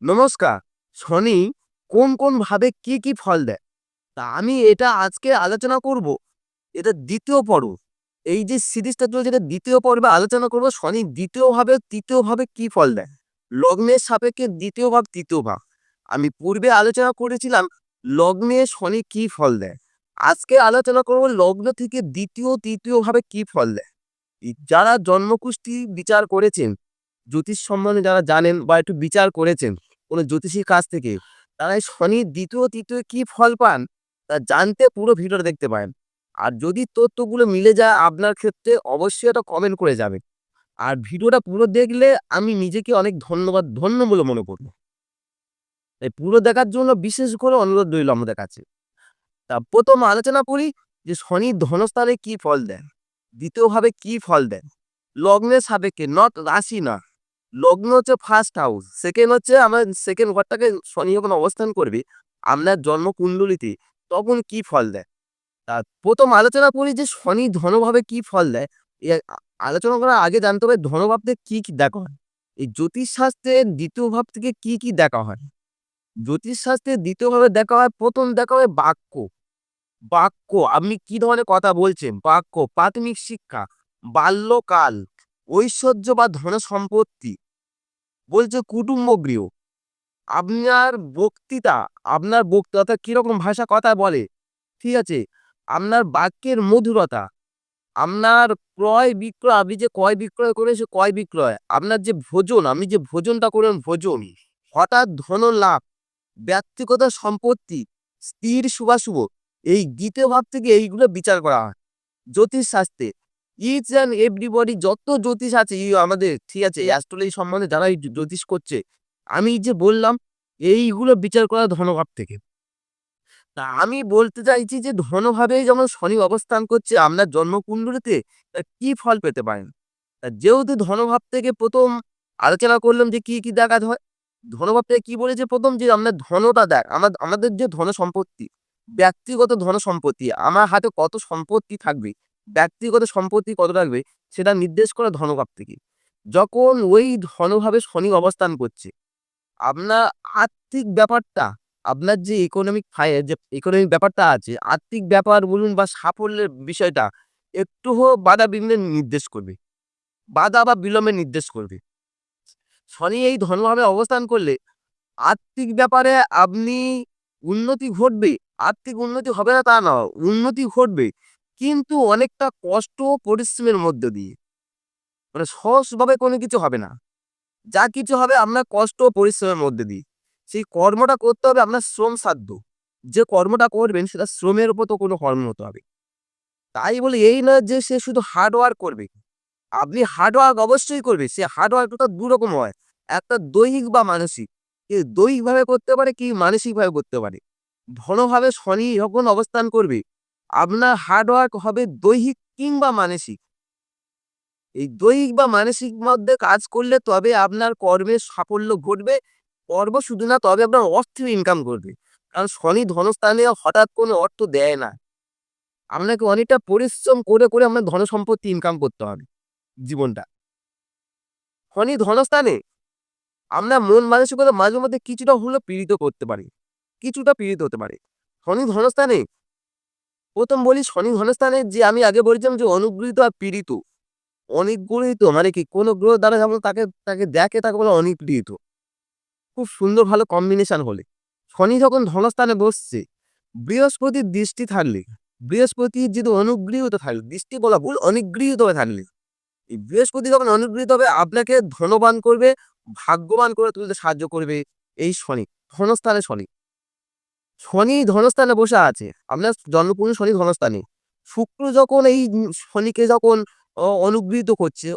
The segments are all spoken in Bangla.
নমস্কার। শনি কোন ভাবে কি ফল দেয়? তা আমি এটা আজকে আলোচনা করব। এটা ২য় পর্ব। এই যে সিরিজটা চলছে এটা ২য় পর্বে আলোচনা করব শনি ২য় ভাবে ৩য় ভাবে কি ফল দেয়? লগ্নের সাপেক্ষে ২য় ভাব, ৩য় ভাব। আমি পূর্বে আলোচনা করেছিলাম লগ্নে শনি কি ফল দেয়। আজকে আলোচনা করব লগ্ন থেকে ২য়, ৩য় ভাবে কি ফল দেয়। যারা জন্মকুষ্ঠি বিচার করেছেন, জ্যোতিষ সম্বন্ধে যারা জানেন বা একটু বিচার করেছেন কোনো জ্যোতিষীর কাছ থেকে, তারা এই শনির ২য়, ৩য় কি ফল পান তা জানতে পুরো ভিডিওটা দেখতে পারেন। আর যদি তথ্যগুলো মিলে যায় আপনার ক্ষেত্রে অবশ্যই এটা কমেন্ট করে যাবেন। আর ভিডিওটা পুরো দেখলে আমি নিজেকে অনেক ধন্য বলে মনে করব। তাই পুরো দেখার জন্য বিশেষ করে অনুরোধ রইল আমাদের কাছে। তা ১ম আলোচনা করি যে শনি ধনস্থানে কি ফল দেন? ২য় ভাবে কি ফল দেন? লগ্নের সাপেক্ষে নট রাশি না। লগ্ন হচ্ছে ফার্স্ট হাউস। সেকেন্ড হচ্ছে আমার সেকেন্ড ঘরটাকে শনি যখন অবস্থান করবে আপনার জন্মকুণ্ডলিতে তখন কি ফল দেয়? তা ১ম আলোচনা করি যে শনি ধনভাবে কি ফল দেয়? এ আলোচনা করার আগে জানতে হবে ধনভাব থেকে কি দেখা হয়? এই জ্যোতিষশাস্ত্রের ২য় ভাব থেকে কি দেখা হয়? জ্যোতিষশাস্ত্রের ২য় ভাবে দেখা হয় ১ম দেখা হয় বাক্য। বাক্য আপনি কি ধরনের কথা বলছেন? বাক্য, প্রাথমিক শিক্ষা, বাল্যকাল, ঐশ্বর্য বা ধনসম্পত্তি, বলছে কুটুম্ব গৃহ। আপনার বক্তৃতা, আপনার বক্তৃতা কিরকম ভাষা কথা বলে, ঠিক আছে? আপনার বাক্যের মধুরতা, আপনার ক্রয় বিক্রয়, আপনি যে ক্রয় বিক্রয় করেন সে ক্রয় বিক্রয়, আপনার যে ভোজন, আপনি যে ভোজনটা করেন ভোজন, হঠাৎ ধনলাভ, ব্যক্তিগত সম্পত্তি, স্ত্রীর শুভাশুভ, এই ২য় ভাব থেকে এইগুলো বিচার করা হয়। জ্যোতিষশাস্ত্রে ইচ অ্যান্ড এভরিবডি যত জ্যোতিষ আছে আমাদের, ঠিক আছে? অ্যাস্ট্রোলজি সম্বন্ধে যারা এই জ্যোতিষ করছে, আমি যে বললাম এইগুলো বিচার করা ধনভাব থেকে। তা আমি বলতে চাইছি যে ধনভাবে যেমন শনি অবস্থান করছে আপনার জন্মকুণ্ডলীতে, তা কি ফল পেতে পারেন? যেহেতু ধনভাব থেকে ১ম আলোচনা করলাম যে কি দেখাতে হয়। ধনভাব থেকে কি বলেছে ১ম যে আপনার ধনটা দেখ। আমাদের যে ধনসম্পত্তি, ব্যক্তিগত ধনসম্পত্তি, আমার হাতে কত সম্পত্তি থাকবে, ব্যক্তিগত সম্পত্তি কত থাকবে সেটা নির্দেশ করে ধনভাব থেকে। যখন ওই ধনভাবে শনি অবস্থান করছে, আপনার আর্থিক ব্যাপারটা, আপনার যে ইকোনমিক ব্যাপারটা আছে, আর্থিক ব্যাপার বলুন বা সাফল্যের বিষয়টা একটু বাধা বিঘ্নের নির্দেশ করবে। বাধা বা বিলম্বের নির্দেশ করবে। শনি এই ধনভাবে অবস্থান করলে আর্থিক ব্যাপারে আপনি উন্নতি ঘটবে। আর্থিক উন্নতি হবে না তা না, উন্নতি ঘটবে। কিন্তু অনেকটা কষ্ট ও পরিশ্রমের মধ্য দিয়ে। মানে সহজভাবে কোনো কিছু হবে না। যা কিছু হবে আপনার কষ্ট ও পরিশ্রমের মধ্যে দিয়ে। সেই কর্মটা করতে হবে আপনার শ্রমসাধ্য। যে কর্মটা করবেন সেটা শ্রমের উপর তো কোনো কর্ম হতে হবে। তাই বলে এই না যে সে শুধু হার্ড ওয়ার্ক করবে। আপনি হার্ড ওয়ার্ক অবশ্যই করবে। সে হার্ড ওয়ার্কটা ২ রকম হয়। একটা দৈহিক বা মানসিক। কেউ দৈহিকভাবে করতে পারে, কেউ মানসিকভাবে করতে পারে। ধনভাবে শনি যখন অবস্থান করবে, আপনার হার্ড ওয়ার্ক হবে দৈহিক কিংবা মানসিক। এই দৈহিক বা মানসিক মধ্যে কাজ করলে তবে আপনার কর্মের সাফল্য ঘটবে। কর্ম শুধু না, তবে আপনার অর্থ ইনকাম করবে। কারণ শনি ধনস্থানে হঠাৎ কোনো অর্থ দেয় না। আপনাকে অনেকটা পরিশ্রম করে আপনার ধনসম্পত্তি ইনকাম করতে হবে জীবনটা। শনি ধনস্থানে আপনার মন মানসিকতা মাঝে মধ্যে কিছুটা হলেও পীড়িত করতে পারে। কিছুটা পীড়িত হতে পারে। শনি ধনস্থানে ১ম বলি শনি ধনস্থানে যে আমি আগে বলেছিলাম যে অনুগৃহীত আর পীড়িত। অনিগৃহীত মানে কি? কোন গ্রহ দ্বারা যেমন তাকে তাকে দেখে তাকে বলে অনিগৃহীত। খুব সুন্দর ভালো কম্বিনেশন হলে। শনি যখন ধনস্থানে বসছে, বৃহস্পতির দৃষ্টি থাকলে, বৃহস্পতির যদি অনুগৃহীত থাকলে, দৃষ্টি বলা ভুল, অনিগৃহীত হয়ে থাকলে, এই বৃহস্পতি যখন অনুগৃহীত হবে আপনাকে ধনবান করবে, ভাগ্যবান করে তুলতে সাহায্য করবে এই শনি। ধনস্থানে শনি। শনি ধনস্থানে বসে আছে। আপনার জন্মকুণ্ডলী শনি ধনস্থানে। শুক্র যখন এই শনিকে যখন অনুগৃহীত করছে,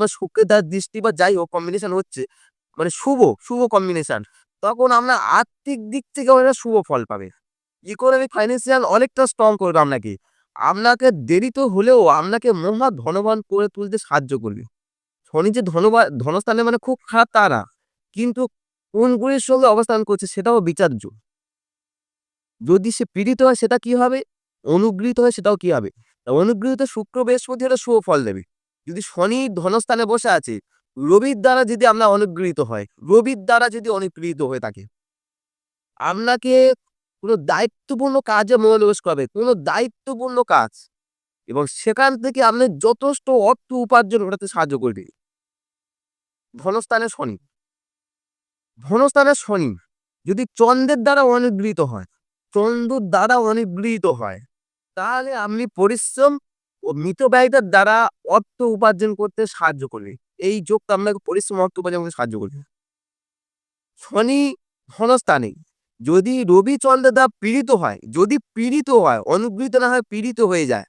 বা শুক্রের দ্বারা দৃষ্টি বা যাই হোক কম্বিনেশন হচ্ছে, মানে শুভ কম্বিনেশন। তখন আপনার আর্থিক দিক থেকে অনেকটা শুভ ফল পাবে। ইকোনমিক ফাইন্যান্সিয়াল অনেকটা স্ট্রং করবে আপনাকে। আপনাকে দেরিতে হলেও আপনাকে মহা ধনবান করে তুলতে সাহায্য করবে। শনি যে ধনস্থানে মানে খুব খারাপ তা না। কিন্তু কোন গ্রহের সঙ্গে অবস্থান করছে সেটাও বিচার্য। যদি সে পীড়িত হয় সেটা কি হবে? অনুগৃহীত হয় সেটাও কি হবে? অনুগৃহীত শুক্র বৃহস্পতি হলে শুভ ফল দেবে। যদি শনি ধনস্থানে বসে আছে, রবির দ্বারা যদি আমরা অনুগৃহীত হয়, রবির দ্বারা যদি অনুগৃহীত হয়ে থাকে, আপনাকে কোনো দায়িত্বপূর্ণ কাজে মনোনিবেশ করবে, কোনো দায়িত্বপূর্ণ কাজ, এবং সেখান থেকে আপনি যথেষ্ট অর্থ উপার্জন করাতে সাহায্য করবে। ধনস্থানে শনি, ধনস্থানে শনি যদি চন্দ্রের দ্বারা অনুগৃহীত হয়, চন্দ্র দ্বারা অনুগৃহীত হয়, তাহলে আপনি পরিশ্রম ও মিতব্যয়িতার দ্বারা অর্থ উপার্জন করতে সাহায্য করবে। এই যোগটা আপনাকে পরিশ্রম অর্থ উপার্জন করতে সাহায্য করবে। শনি ধনস্থানে যদি রবি চন্দ্রের দ্বারা পীড়িত হয়, যদি পীড়িত হয়, অনুগৃহীত না হয়, পীড়িত হয়ে যায়,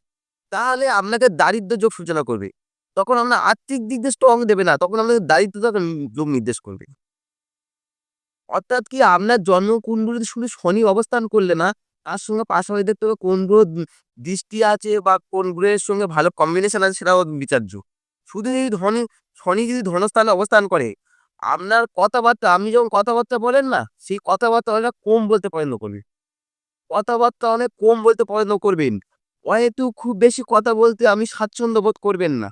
তাহলে আপনাকে দারিদ্র যোগ সূচনা করবে। তখন আপনার আর্থিক দিক দিয়ে স্ট্রং দেবে না, তখন আপনাকে দারিদ্রতা যোগ নির্দেশ করবে। অর্থাৎ কি, আপনার জন্মকুণ্ডলীতে শুধু শনি অবস্থান করলে না, তার সঙ্গে পাশাপাশি দেখতে হবে কোন গ্রহ দৃষ্টি আছে বা কোন গ্রহের সঙ্গে ভালো কম্বিনেশন আছে, সেটাও বিচার্য। শুধু এই শনি যদি ধনস্থানে অবস্থান করে, আপনার কথাবার্তা, আপনি যখন কথাবার্তা বলেন না, সেই কথাবার্তা অনেক কম বলতে পছন্দ করবে, কথাবার্তা অনেক কম বলতে পছন্দ করবেন। অহেতুক খুব বেশি কথা বলতে আমি স্বাচ্ছন্দ্য বোধ করবেন না।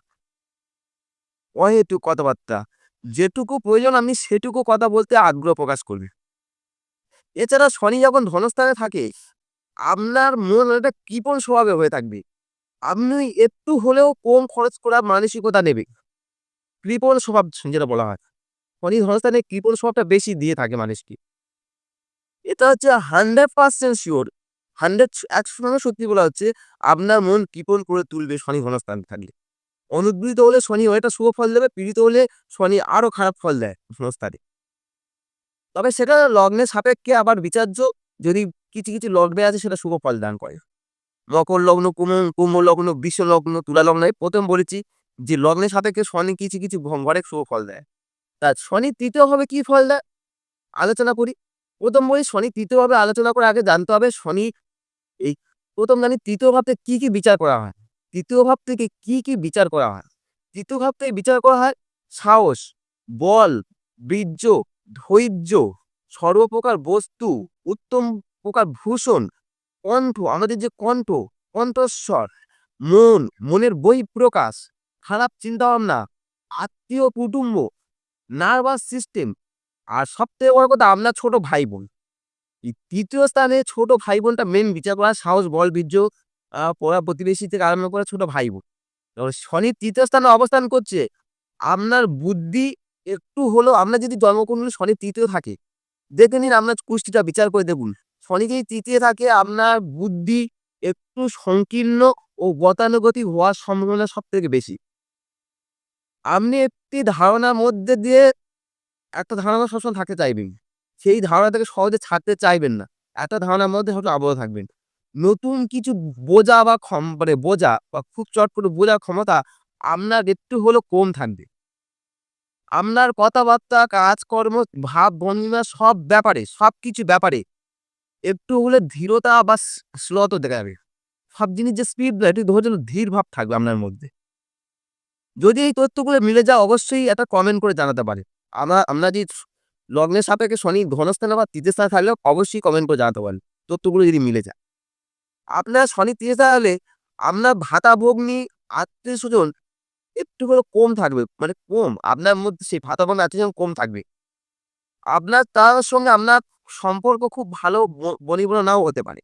অহেতুক কথাবার্তা, যেটুকু প্রয়োজন আপনি সেটুকু কথা বলতে আগ্রহ প্রকাশ করবে। এছাড়া শনি যখন ধনস্থানে থাকে, আপনার মন একটা কৃপণ স্বভাবে হয়ে থাকবে। আপনি একটু হলেও কম খরচ করার মানসিকতা নেবে। কৃপণ স্বভাব যেটা বলা হয়, শনি ধনস্থানে কৃপণ স্বভাবটা বেশি দিয়ে থাকে মানুষকে। এটা হচ্ছে 100% শিওর, 100 সত্যি বলা হচ্ছে, আপনার মন কৃপণ করে তুলবে শনি ধনস্থানে থাকলে। অনুগৃহীত হলে শনি এটা শুভ ফল দেবে, পীড়িত হলে শনি আরো খারাপ ফল দেয় ধনস্থানে। তবে সেটা লগ্নের সাপেক্ষে আবার বিচার্য। যদি কিছু কিছু লগ্নে আছে সেটা শুভ ফল দান করে। মকর লগ্ন, কুম্ভ লগ্ন, বৃষ লগ্ন, তুলা লগ্ন, প্রথম বলেছি যে লগ্নের সাপেক্ষে শনি কিছু কিছু ঘরে শুভ ফল দেয়। তা শনি তৃতীয় ভাবে কি ফল দেয় আলোচনা করি। প্রথম বলি শনি তৃতীয় ভাবে আলোচনা করে আগে জানতে হবে শনি এই প্রথম জানি তৃতীয় ভাব থেকে কি কি বিচার করা হয়। তৃতীয় ভাব থেকে কি কি বিচার করা হয়? তৃতীয় ভাব থেকে বিচার করা হয় সাহস, বল, বীর্য, ধৈর্য, সর্বপ্রকার বস্তু, উত্তম প্রকার ভূষণ, কণ্ঠ, আমাদের যে কণ্ঠ, কণ্ঠস্বর, মন, মনের বহিঃপ্রকাশ, খারাপ চিন্তাভাবনা, আত্মীয় কুটুম্ব, নার্ভাস সিস্টেম, আর সবথেকে বড় কথা আপনার ছোট ভাই বোন। এই তৃতীয় স্থানে ছোট ভাই বোনটা মেন বিচার করা, সাহস, বল, বীর্য, পড়া প্রতিবেশী থেকে আরম্ভ করে ছোট ভাই বোন। এবার শনি তৃতীয় স্থানে অবস্থান করছে, আপনার বুদ্ধি একটু হলেও, আপনার যদি জন্মকুণ্ডলী শনি তৃতীয় থাকে, দেখে নিন আপনার কুষ্টিটা বিচার করে দেখুন। শনি যদি তৃতীয় থাকে, আপনার বুদ্ধি একটু সংকীর্ণ ও গতানুগতিক হওয়ার সম্ভাবনা সব থেকে বেশি। আপনি একটি ধারণার মধ্যে দিয়ে একটা ধারণা সবসময় থাকতে চাইবেন। সেই ধারণা থেকে সহজে ছাড়তে চাইবেন না। একটা ধারণার মধ্যে হয়তো আবদ্ধ থাকবেন। নতুন কিছু বোঝা বা মানে বোঝা বা খুব চট করে বোঝার ক্ষমতা আপনার একটু হলেও কম থাকবে। আপনার কথাবার্তা, কাজকর্ম, ভাব ভঙ্গিমা সব ব্যাপারে, সবকিছু ব্যাপারে একটু হলে ধীরতা বা শ্লথ দেখা যাবে। সব জিনিস যে স্পিড না, একটু ধৈর্য, ধীর ভাব থাকবে আপনার মধ্যে। যদি এই তথ্যগুলো মিলে যায়, অবশ্যই একটা কমেন্ট করে জানাতে পারে। আমরা যদি লগ্নের সাপেক্ষে শনি ধনস্থানে বা তৃতীয় স্থানে থাকলে অবশ্যই কমেন্ট করে জানাতে পারেন, তথ্যগুলো যদি মিলে যায়। আপনার শনি তৃতীয় স্থানে হলে আপনার ভাতা ভগ্নী, আত্মীয়-স্বজন একটু করে কম থাকবে। মানে কম, আপনার মধ্যে সেই ভাতা ভগ্নী, আত্মীয়-স্বজন কম থাকবে। আপনার তার সঙ্গে আপনার সম্পর্ক খুব ভালো বনিবনা নাও হতে পারে।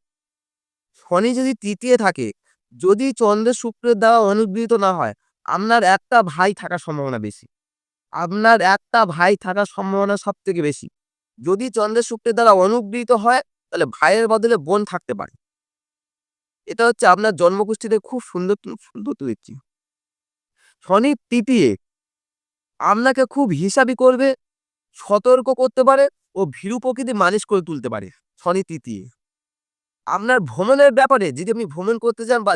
শনি যদি তৃতীয় থাকে, যদি চন্দ্রের শুক্রের দ্বারা অনুগৃহীত না হয়, আপনার একটা ভাই থাকার সম্ভাবনা বেশি। আপনার একটা ভাই থাকার সম্ভাবনা সবথেকে বেশি। যদি চন্দ্রের শুক্রের দ্বারা অনুগৃহীত হয়, তাহলে ভাইয়ের বদলে বোন থাকতে পারে। এটা হচ্ছে আপনার জন্মকুষ্ঠিতে খুব সুন্দর সুন্দর দিচ্ছি। শনি তৃতীয় আপনাকে খুব হিসাবি করবে, সতর্ক করতে পারে ও ভীরু প্রকৃতি মানুষ করে তুলতে পারে। শনি তৃতীয় আপনার ভ্রমণের ব্যাপারে, যদি আপনি ভ্রমণ করতে চান বা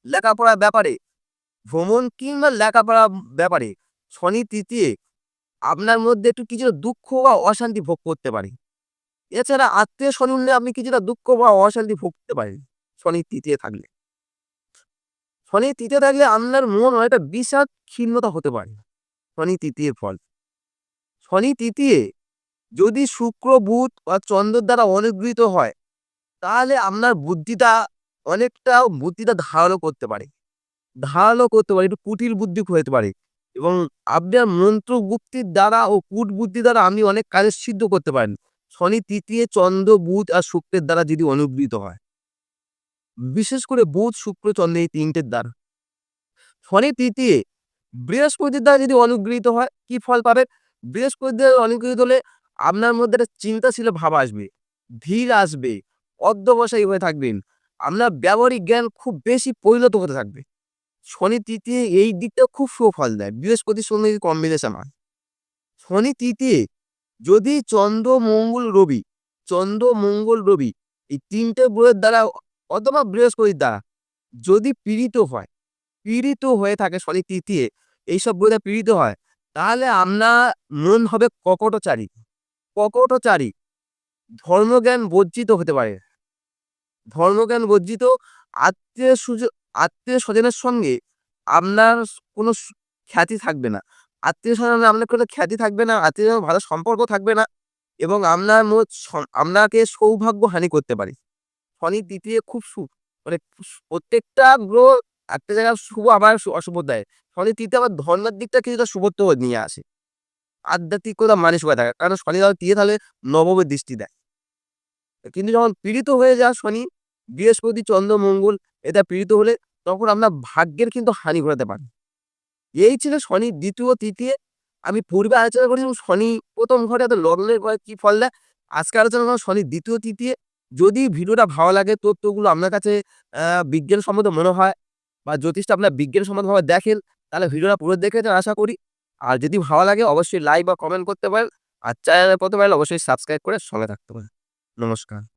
লেখাপড়ার ব্যাপারে, ভ্রমণ কিংবা লেখাপড়ার ব্যাপারে শনি তৃতীয় আপনার মধ্যে একটু কিছুটা দুঃখ বা অশান্তি ভোগ করতে পারে। এছাড়া আত্মীয় স্বজনলে আপনি কিছুটা দুঃখ বা অশান্তি ভোগ করতে পারেন শনি তৃতীয় থাকলে। শনি তৃতীয় থাকলে আপনার মন অনেকটা বিষাদ ক্ষীণতা হতে পারে। শনি তৃতীয়ের ফল, শনি তৃতীয় যদি শুক্র, বুধ বা চন্দ্রের দ্বারা অনুগৃহীত হয়, তাহলে আপনার বুদ্ধিটা ধারালো করতে পারে, একটু কুটিল বুদ্ধি হতে পারে এবং আপনার মন্ত্র গুপ্তির দ্বারা ও কূটবুদ্ধি দ্বারা আপনি অনেক কাজ সিদ্ধ করতে পারেন। শনি তৃতীয় চন্দ্র, বুধ আর শুক্রের দ্বারা যদি অনুগৃহীত হয়। বিশেষ করে বুধ, শুক্র, চন্দ্র এই ৩ টের দ্বারা। শনি তৃতীয় বৃহস্পতির দ্বারা যদি অনুগৃহীত হয়, কি ফল পাবেন? বৃহস্পতির দ্বারা অনুগৃহীত হলে আপনার মধ্যে একটা চিন্তাশীল ভাব আসবে, ধীর আসবে, অধ্যবসায়ী হয়ে থাকবেন। আপনার ব্যবহারিক জ্ঞান খুব বেশি পরিণত হতে থাকবে। শনি তৃতীয় এই দিকটা খুব সুফল দেয়। বৃহস্পতির সঙ্গে যদি কম্বিনেশন হয়। শনি তৃতীয় যদি চন্দ্র, মঙ্গল, রবি, চন্দ্র, মঙ্গল, রবি এই ৩ টে গ্রহের দ্বারা অথবা বৃহস্পতির দ্বারা যদি পীড়িত হয়ে থাকে শনি তৃতীয় এইসব গ্রহে পীড়িত হয়, তাহলে আপনার মন হবে কপটচারী। কপটচারী, ধর্মজ্ঞান বর্জিত হতে পারে। ধর্মজ্ঞান বর্জিত, আত্মীয় সুজ আত্মীয়-স্বজনের সঙ্গে আপনার কোনো খ্যাতি থাকবে না। আত্মীয়-স্বজনের আপনার কোনো খ্যাতি থাকবে না, আত্মীয়-স্বজনের ভালো সম্পর্ক থাকবে না এবং আপনার আপনাকে সৌভাগ্যহানি করতে পারে। শনি তৃতীয় খুব মানে প্রত্যেকটা গ্রহ একটা জায়গায় শুভ আবার অশুভ দেয়। শনি তৃতীয় আবার ধর্মের দিকটা কিছুটা শুভত্ব নিয়ে আসে। আধ্যাত্মিকতা মানসিকতা থাকে। কারণ শনি যখন তৃতীয় তাহলে নবমের দৃষ্টি দেয়। কিন্তু যখন পীড়িত হয়ে যায় শনি, বৃহস্পতি, চন্দ্র, মঙ্গল এটা পীড়িত হলে তখন আপনার ভাগ্যের কিন্তু হানি ঘটাতে পারে। এই ছিল শনি ২য়, ৩য়। আমি পূর্বে আলোচনা করেছিলাম শনি ১ম ঘরে অর্থাৎ লগ্নের ঘরে কি ফল দেয়। আজকে আলোচনা করব শনি ২য়, ৩য়। যদি ভিডিওটা ভালো লাগে, তথ্যগুলো আপনার কাছে বিজ্ঞানসম্মত মনে হয় বা জ্যোতিষটা আপনার বিজ্ঞানসম্মতভাবে দেখেন, তাহলে ভিডিওটা পুরো দেখেছেন আশা করি। আর যদি ভালো লাগে অবশ্যই লাইক বা কমেন্ট করতে পারেন। আর চ্যানেলে ১ম এলে অবশ্যই সাবস্ক্রাইব করে সঙ্গে থাকতে পারেন। নমস্কার।